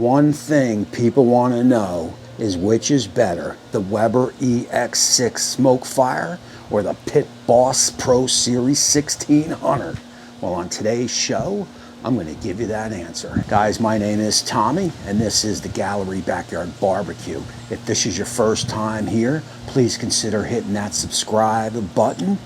one thing people want to know is which is better, the Weber EX6 SmokeFire or the Pit Boss Pro Series 1600? Well, on today's show, I'm going to give you that answer. Guys, my name is Tommy, and this is the Gallery Backyard Barbecue. If this is your first time here, please consider hitting that subscribe button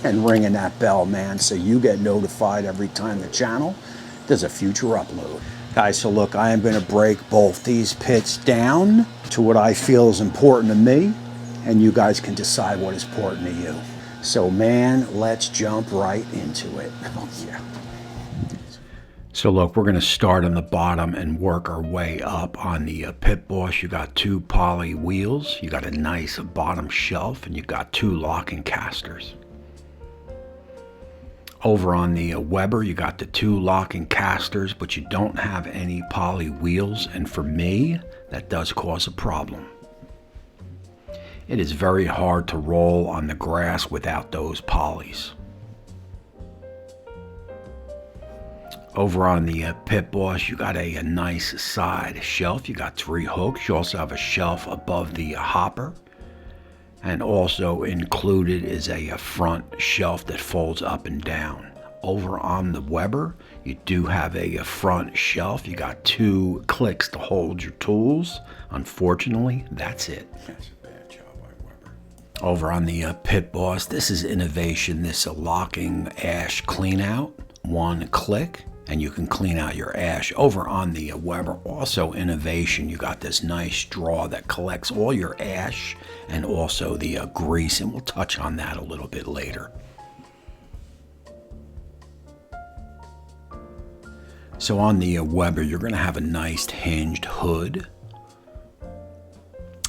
and ringing that bell, man, so you get notified every time the channel does a future upload. Guys, so look, I am going to break both these pits down to what I feel is important to me, and you guys can decide what is important to you. So, man, let's jump right into it. Oh, yeah. So look, we're going to start on the bottom and work our way up on the Pit Boss. You got two poly wheels, you got a nice bottom shelf, and you got two locking casters. Over on the Weber, you got the two locking casters, but you don't have any poly wheels, and for me, that does cause a problem. It is very hard to roll on the grass without those polys. Over on the Pit Boss, you got a nice side shelf. You got three hooks. You also have a shelf above the hopper. And also included is a front shelf that folds up and down. Over on the Weber, you do have a front shelf. You got two clicks to hold your tools. Unfortunately, that's it. That's a bad job by Weber. Over on the Pit Boss, this is innovation. This is a locking ash clean out. One click, and you can clean out your ash. Over on the Weber, also innovation, you got this nice drawer that collects all your ash and also the grease, and we'll touch on that a little bit later. So on the Weber, you're going to have a nice hinged hood.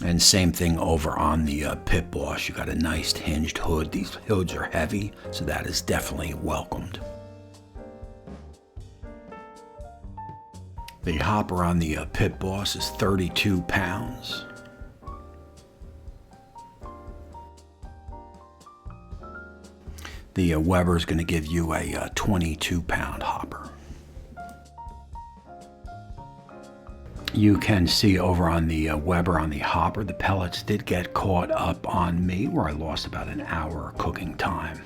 And same thing over on the Pit Boss, you got a nice hinged hood. These hoods are heavy, so that is definitely welcomed. The hopper on the Pit Boss is 32 pounds. The Weber is going to give you a 22-pound hopper. You can see over on the Weber on the hopper, the pellets did get caught up on me where I lost about an hour cooking time.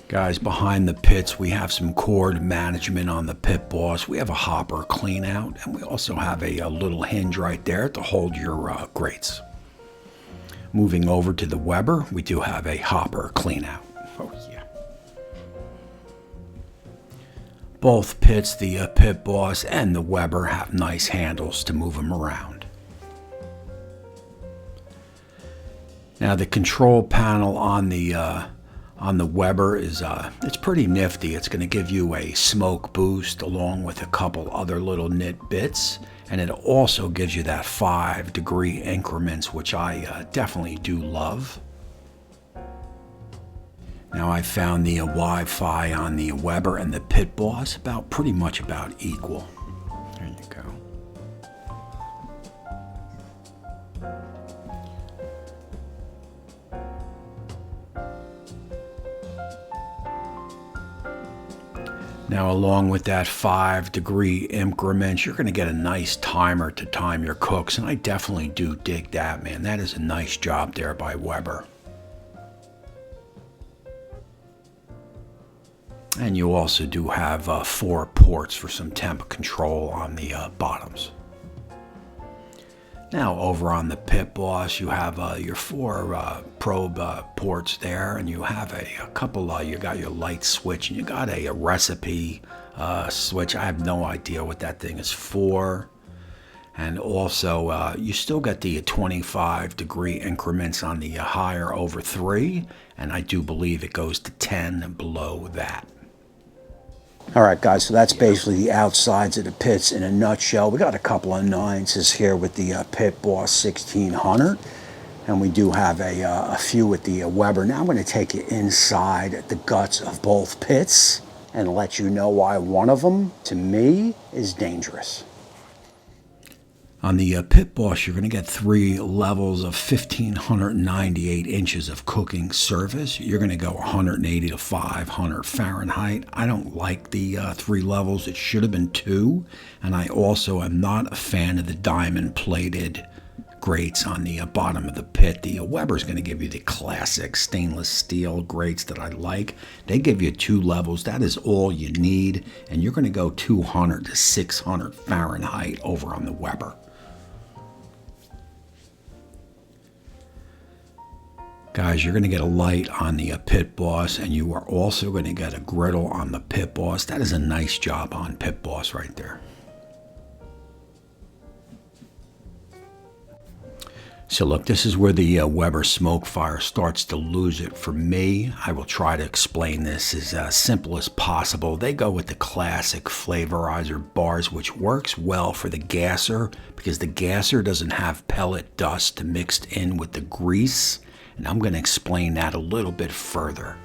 Guys, behind the pits, we have some cord management on the Pit Boss. We have a hopper clean out, and we also have a little hinge right there to hold your grates. Moving over to the Weber, we do have a hopper clean out. Oh, yeah. Both pits, the Pit Boss and the Weber, have nice handles to move them around. Now, the control panel on the Weber is it's pretty nifty. It's going to give you a smoke boost along with a couple other little nit bits, and it also gives you that 5-degree increments, which I definitely do love. Now, I found the Wi-Fi on the Weber and the Pit Boss pretty much about equal. There you go. Now, along with that 5-degree increments, you're going to get a nice timer to time your cooks, and I definitely do dig that, man. That is a nice job there by Weber. And you also do have 4 ports for some temp control on the bottoms. Now, over on the Pit Boss, you have your 4 probe ports there, and you have a couple, you got your light switch, and you got a recipe switch. I have no idea what that thing is for. And also, you still get the 25-degree increments on the higher over 3, and I do believe it goes to 10 below that. All right, guys, so that's basically the outsides of the pits in a nutshell. We got a couple of 9s here with the Pit Boss 1600, and we do have a few with the Weber. Now I'm going to take you inside the guts of both pits and let you know why one of them, to me, is dangerous. On the Pit Boss, you're going to get 3 levels of 1,598 inches of cooking surface. You're going to go 180 to 500 Fahrenheit. I don't like the 3 levels. It should have been 2. And I also am not a fan of the diamond-plated grates on the bottom of the pit. The Weber's going to give you the classic stainless steel grates that I like. They give you 2 levels. That is all you need. And you're going to go 200 to 600 Fahrenheit over on the Weber. Guys, you're going to get a light on the Pit Boss, and you are also going to get a griddle on the Pit Boss. That is a nice job on Pit Boss right there. So look, this is where the Weber SmokeFire starts to lose it for me. I will try to explain this as simple as possible. They go with the classic flavorizer bars, which works well for the gasser because the gasser doesn't have pellet dust mixed in with the grease. And I'm going to explain that a little bit further.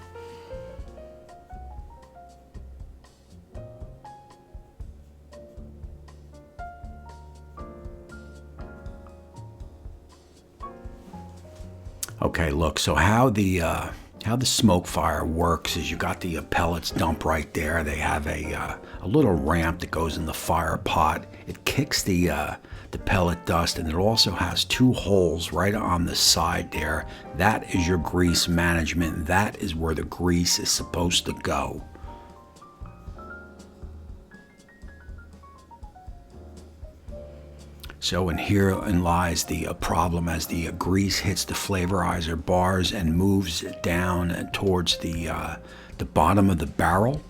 Okay, look, so how the SmokeFire works is you got the pellets dump right there. They have a little ramp that goes in the fire pot. It kicks the pellet dust, and it also has 2 holes right on the side there. That is your grease management. That is where the grease is supposed to go. So in herein lies the problem as the grease hits the flavorizer bars and moves down towards the bottom of the barrel.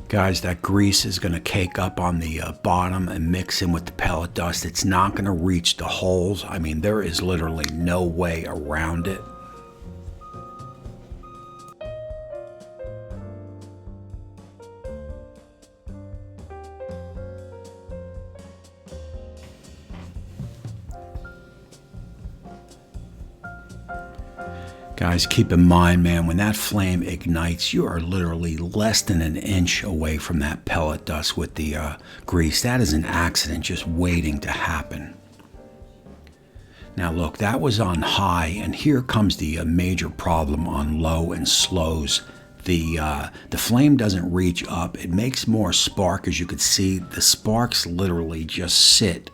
Guys, that grease is going to cake up on the bottom and mix in with the pellet dust. It's not going to reach the holes. I mean, there is literally no way around it. Guys, keep in mind, man, when that flame ignites, you are literally less than an inch away from that pellet dust with the grease. That is an accident just waiting to happen. Now look, that was on high, and here comes the major problem on low and slows. The flame doesn't reach up. It makes more spark. As you can see, the sparks literally just sit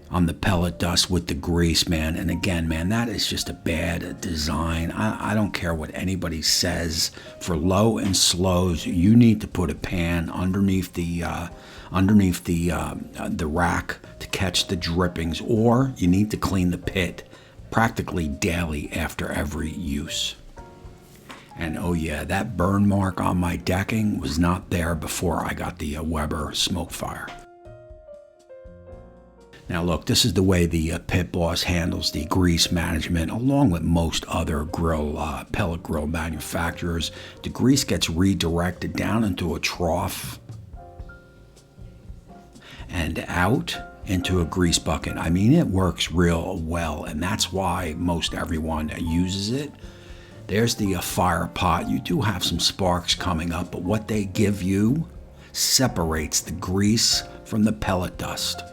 on the pellet dust with the grease, man. And again, man, that is just a bad design. I don't care what anybody says. For low and slows, you need to put a pan underneath the rack to catch the drippings, or you need to clean the pit practically daily after every use. And oh yeah, that burn mark on my decking was not there before I got the Weber SmokeFire. Now look, this is the way the Pit Boss handles the grease management, along with most other pellet grill manufacturers. The grease gets redirected down into a trough and out into a grease bucket. I mean, it works real well, and that's why most everyone uses it. There's the fire pot. You do have some sparks coming up, but what they give you separates the grease from the pellet dust.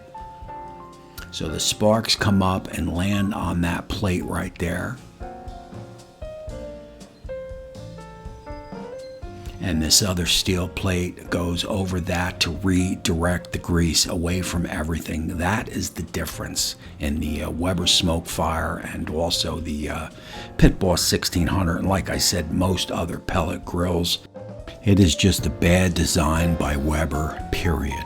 So the sparks come up and land on that plate right there. And this other steel plate goes over that to redirect the grease away from everything. That is the difference in the Weber SmokeFire and also the Pit Boss 1600. And like I said, most other pellet grills. It is just a bad design by Weber, period.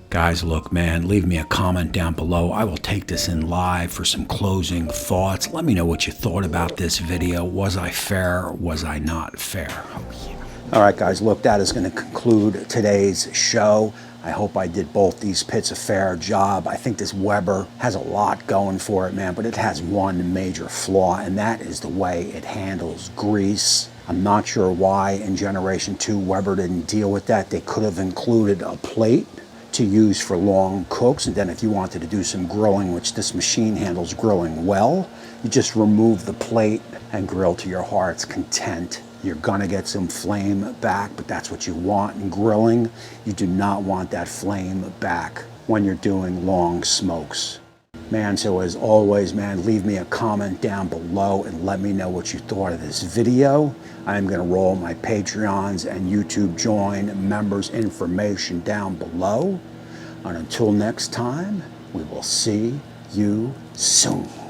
Guys, look, man, leave me a comment down below. I will take this in live for some closing thoughts. Let me know what you thought about this video. Was I fair? Was I not fair? Oh, yeah. All right, guys, look, that is going to conclude today's show. I hope I did both these pits a fair job. I think this Weber has a lot going for it, man, but it has one major flaw, and that is the way it handles grease. I'm not sure why in Generation 2 Weber didn't deal with that. They could have included a plate to use for long cooks. And then if you wanted to do some grilling, which this machine handles grilling well, you just remove the plate and grill to your heart's content. You're gonna get some flame back, but that's what you want in grilling. You do not want that flame back when you're doing long smokes. Man, so as always, man, leave me a comment down below and let me know what you thought of this video. I am gonna roll my Patreons and YouTube join members information down below. And until next time, we will see you soon.